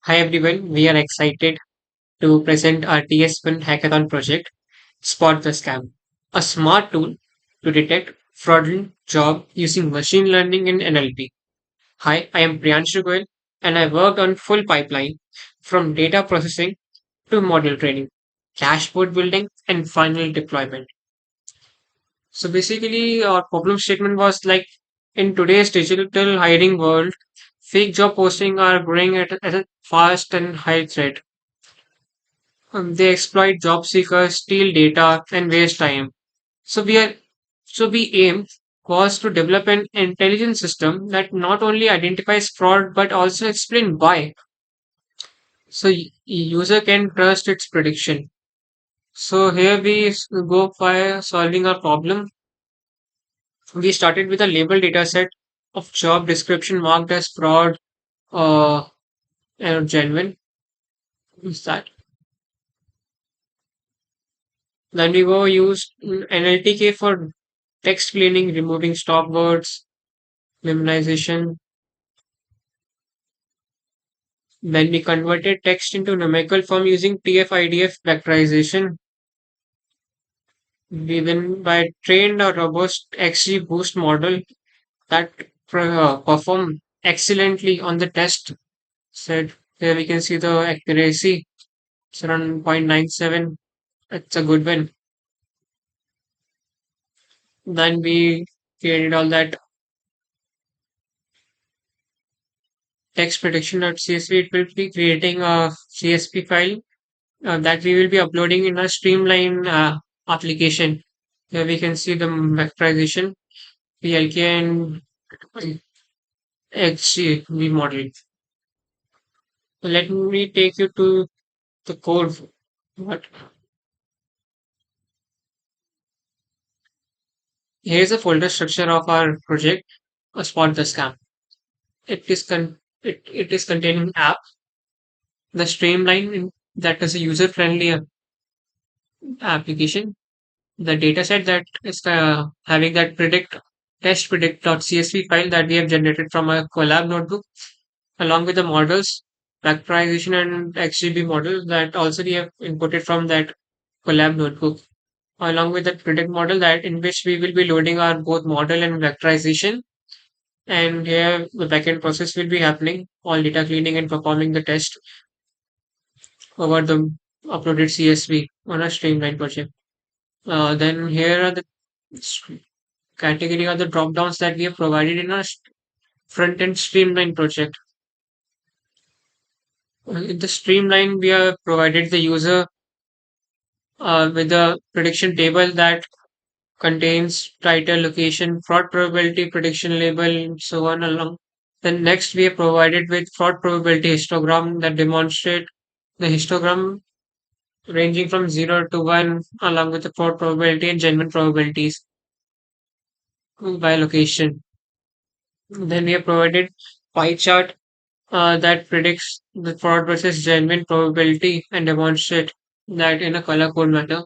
Hi everyone, we are excited to present our TS1 hackathon project, Spot the Scam, a smart tool to detect fraudulent job using machine learning and NLP. Hi, I am Priyanshu Goyal and I worked on full pipeline from data processing to model training, dashboard building and final deployment. So basically our problem statement was like in today's digital hiring world, fake job posting are growing at a fast and high rate. They exploit job seekers, steal data, and waste time. So we aim was to develop an intelligent system that not only identifies fraud but also explain why. So user can trust its prediction. So here go by solving our problem. We started with a label data set of job description marked as fraud uh, and genuine. Is that? Then we go use NLTK for text cleaning, removing stop words, memorization. Then we converted text into numerical form using TF-IDF vectorization. We then by trained a robust XGBoost model that performed excellently on the test set. Here we can see the accuracy. It's around 0.97. It's a good win. Then we created all that text prediction.csv. It will be creating a CSV file that we will be uploading in a Streamline application. Here we can see the vectorization, PLK, and XGV model. So let me take you to the code. What? Here's a folder structure of our project, Spot the Scam. It is containing app, the Streamline that is a user-friendly application, the dataset that is having that test predict.csv file that we have generated from a collab notebook, along with the models, factorization and XGB model that also we have inputted from that collab notebook, along with the predict model that in which we will be loading our both model and vectorization. And here the backend process will be happening, all data cleaning and performing the test over the uploaded CSV on a streamline project. Then here are the s- category or the drop downs that we have provided in our front end streamline project. In the streamline, we have provided the user with a prediction table that contains title, location, fraud probability, prediction label, and so on along. Then next we have provided with fraud probability histogram that demonstrate the histogram ranging from 0 to 1 along with the fraud probability and genuine probabilities by location. Then we have provided pie chart that predicts the fraud versus genuine probability and demonstrate that in a color code manner.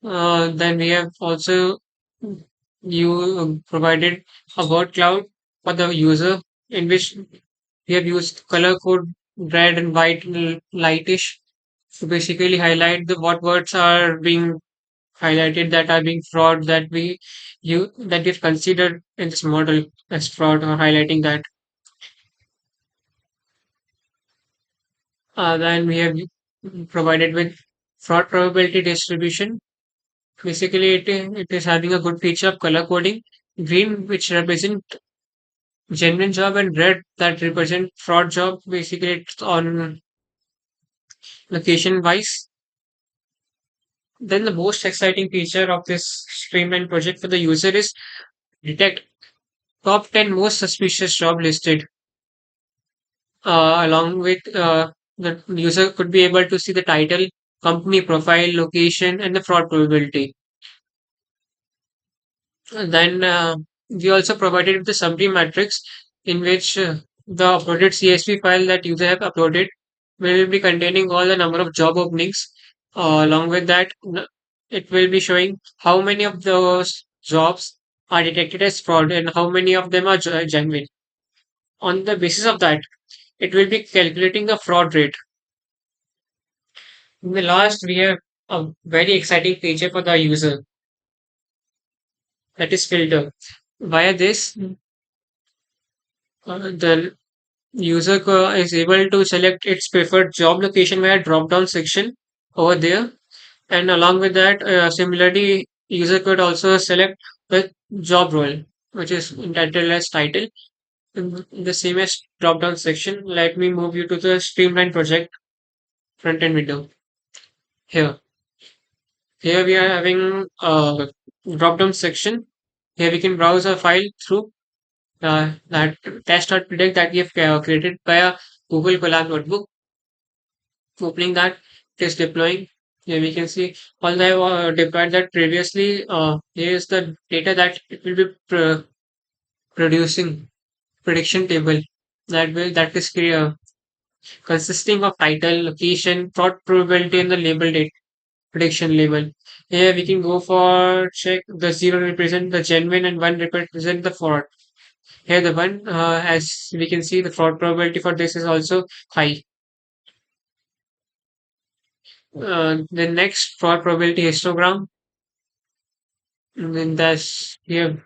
Then we have also you provided a word cloud for the user in which we have used color code red and white and lightish to basically highlight the what words are being highlighted that are being fraud that we've considered in this model as fraud or highlighting that. Then we have provided with fraud probability distribution. Basically, it is having a good feature of color coding. Green, which represent genuine job, and red that represent fraud job. Basically, it's on location wise. Then the most exciting feature of this streamline project for the user is detect top 10 most suspicious job listed. Along with the user could be able to see the title, company profile, location, and the fraud probability. Then we also provided with the summary matrix in which the uploaded CSV file that user have uploaded will be containing all the number of job openings. Along with that, it will be showing how many of those jobs are detected as fraud and how many of them are genuine. On the basis of that, it will be calculating the fraud rate. In the last, we have a very exciting feature for the user, that is filter. Via this, the user is able to select its preferred job location via drop down section over there. And along with that, similarly, user could also select the job role, which is entitled as title. In the same as drop down section, let me move you to the streamline project front end window. Here, here we are having a drop down section. Here we can browse a file through that test.predict that we have created via Google Colab Notebook. Opening that, it is deploying. Here we can see all I have deployed that previously. Here is the data that it will be producing prediction table that is clear, consisting of title, location, fraud probability, and the label date prediction label. Here we can go for check the zero represent the genuine and one represent the fraud. Here the one, as we can see, the fraud probability for this is also high. The next fraud probability histogram, and then that's we have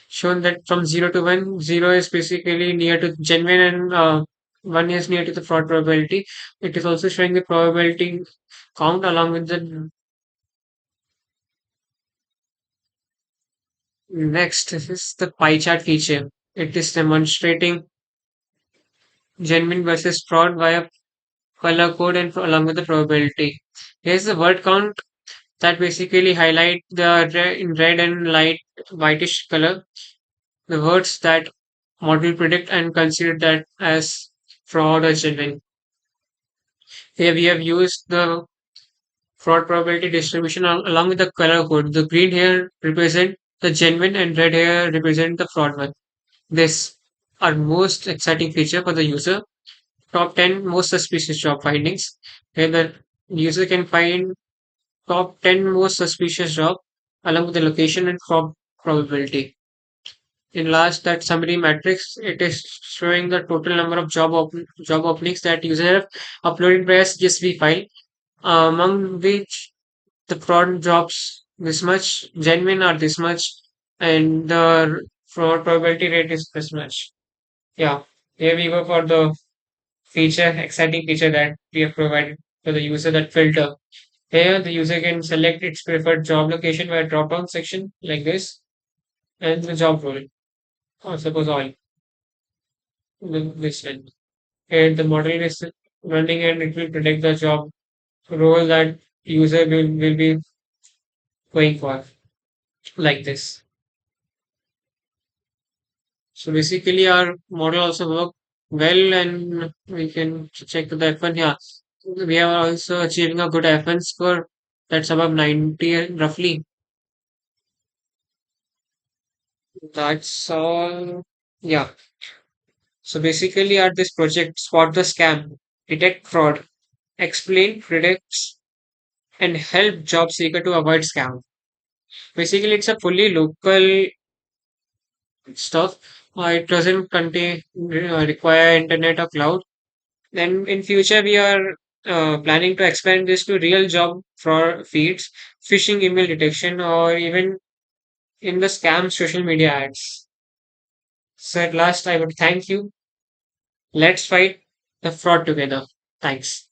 shown that from 0 to 1, 0 is basically near to genuine and 1 is near to the fraud probability. It is also showing the probability count along with the next. This is the pie chart feature. It is demonstrating genuine versus fraud via color code and along with the probability. Here's the word count that basically highlight the in red and light whitish color the words that model predict and consider that as fraud or genuine. Here we have used the fraud probability distribution along with the color code. The green here represent the genuine and red here represent the fraud one. This are most exciting feature for the user. Top 10 most suspicious job findings. Here the user can find top 10 most suspicious job along with the location and probability. In last that summary matrix, it is showing the total number of job openings that user have uploaded via CSV file, among which the fraud jobs this much, genuine are this much, and the fraud probability rate is this much. Yeah, here we go for the exciting feature that we have provided for the user, that filter. Here the user can select its preferred job location via drop down section like this, and the job role, or suppose all this one. And the model is running and it will predict the job role that user will be going for, like this. So basically our model also work well, and we can check the F1 here. We are also achieving a good F1 score that's above 90 roughly. That's all. Yeah. So basically at this project, spot the scam, detect fraud, explain, predicts, and help job seeker to avoid scam. Basically, it's a fully local stuff. It doesn't contain require internet or cloud. Then in future, we are planning to expand this to real job fraud feeds, phishing email detection, or even in the scam social media ads. So at last, I would thank you. Let's fight the fraud together. Thanks.